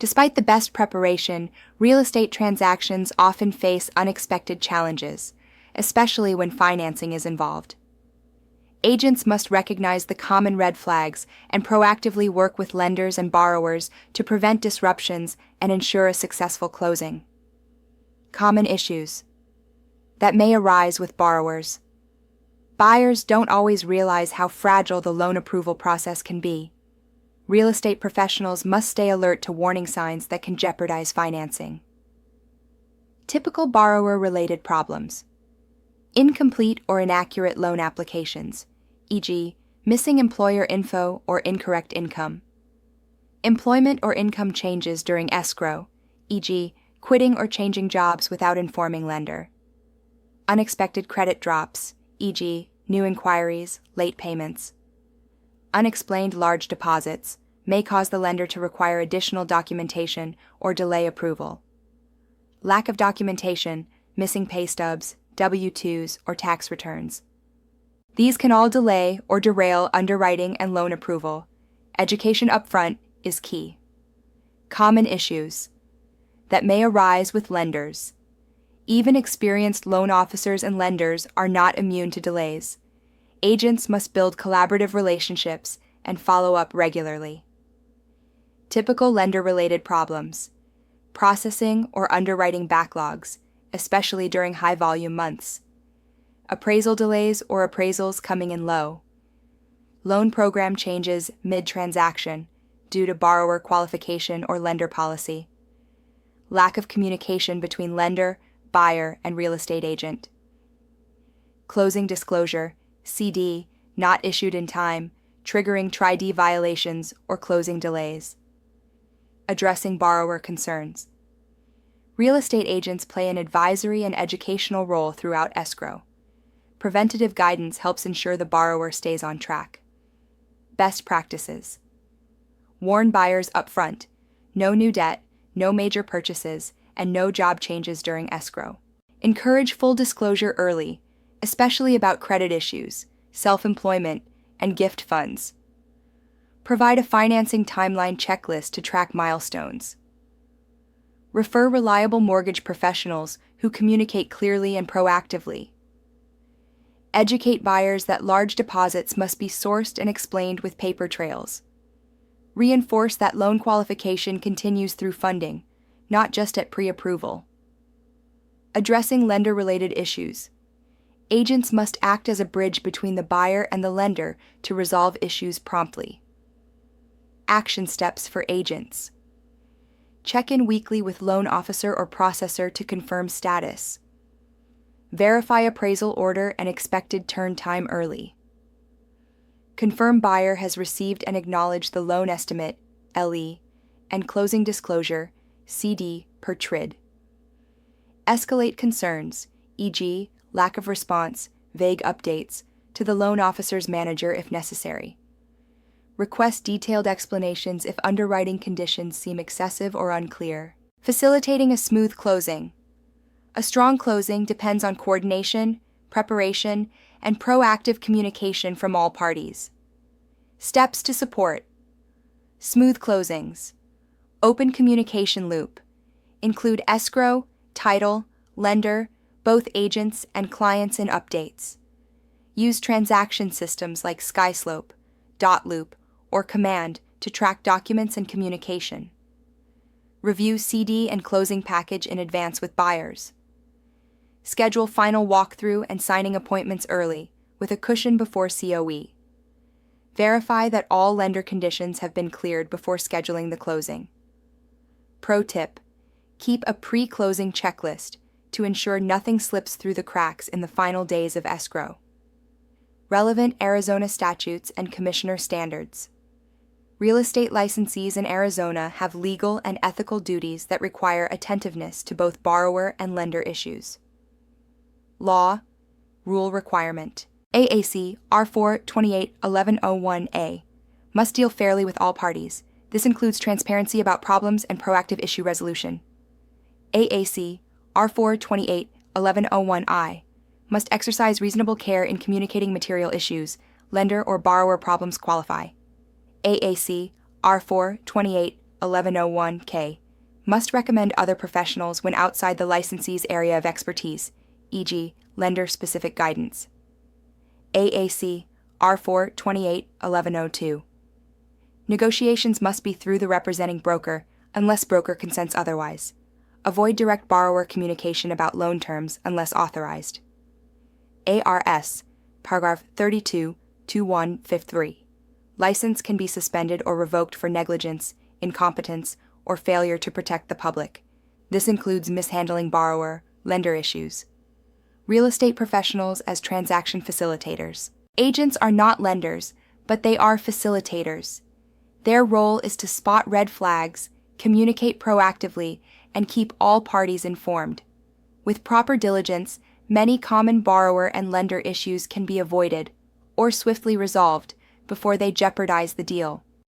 Despite the best preparation, real estate transactions often face unexpected challenges, especially when financing is involved. Agents must recognize the common red flags and proactively work with lenders and borrowers to prevent disruptions and ensure a successful closing. Common issues that may arise with borrowers. Buyers don't always realize how fragile the loan approval process can be. Real estate professionals must stay alert to warning signs that can jeopardize financing. Typical borrower-related problems. Incomplete or inaccurate loan applications, e.g., missing employer info or incorrect income. Employment or income changes during escrow, e.g., quitting or changing jobs without informing lender. Unexpected credit drops, e.g., new inquiries, late payments. Unexplained large deposits may cause the lender to require additional documentation or delay approval. Lack of documentation, missing pay stubs, W-2s, or tax returns. These can all delay or derail underwriting and loan approval. Education upfront is key. Common issues that may arise with lenders. Even experienced loan officers and lenders are not immune to delays. Agents must build collaborative relationships and follow up regularly. Typical lender-related problems. Processing or underwriting backlogs, especially during high-volume months. Appraisal delays or appraisals coming in low. Loan program changes mid-transaction due to borrower qualification or lender policy. Lack of communication between lender, buyer, and real estate agent. Closing disclosure, CD, not issued in time, triggering Tri-D violations or closing delays. Addressing borrower concerns. Real estate agents play an advisory and educational role throughout escrow. Preventative guidance helps ensure the borrower stays on track. Best practices. Warn buyers upfront. No new debt, no major purchases, and no job changes during escrow. Encourage full disclosure early, especially about credit issues, self-employment, and gift funds. Provide a financing timeline checklist to track milestones. Refer reliable mortgage professionals who communicate clearly and proactively. Educate buyers that large deposits must be sourced and explained with paper trails. Reinforce that loan qualification continues through funding, not just at pre-approval. Addressing lender-related issues. Agents must act as a bridge between the buyer and the lender to resolve issues promptly. Action steps for agents. Check in weekly with loan officer or processor to confirm status. Verify appraisal order and expected turn time early. Confirm buyer has received and acknowledged the loan estimate, LE, and closing disclosure, CD, per TRID. Escalate concerns, e.g., lack of response, vague updates, to the loan officer's manager if necessary. Request detailed explanations if underwriting conditions seem excessive or unclear. Facilitating a smooth closing. A strong closing depends on coordination, preparation, and proactive communication from all parties. Steps to support. Smooth closings. Open communication loop. Include escrow, title, lender, both agents and clients in updates. Use transaction systems like SkySlope, Dotloop, or Command to track documents and communication. Review CD and closing package in advance with buyers. Schedule final walkthrough and signing appointments early, with a cushion before COE. Verify that all lender conditions have been cleared before scheduling the closing. Pro tip: keep a pre-closing checklist to ensure nothing slips through the cracks in the final days of escrow. Relevant Arizona statutes and commissioner standards. Real estate licensees in Arizona have legal and ethical duties that require attentiveness to both borrower and lender issues. Law, rule requirement. AAC R4281101A must deal fairly with all parties. This includes transparency about problems and proactive issue resolution. AAC R4281101I must exercise reasonable care in communicating material issues, lender or borrower problems qualify. AAC R428 1101K, must recommend other professionals when outside the licensee's area of expertise, e.g., lender-specific guidance. AAC R4 28-1102. Negotiations must be through the representing broker unless broker consents otherwise. Avoid direct borrower communication about loan terms unless authorized. ARS, paragraph 32-2153. License can be suspended or revoked for negligence, incompetence, or failure to protect the public. This includes mishandling borrower, lender issues. Real estate professionals as transaction facilitators. Agents are not lenders, but they are facilitators. Their role is to spot red flags, communicate proactively, and keep all parties informed. With proper diligence, many common borrower and lender issues can be avoided or swiftly resolved before they jeopardize the deal.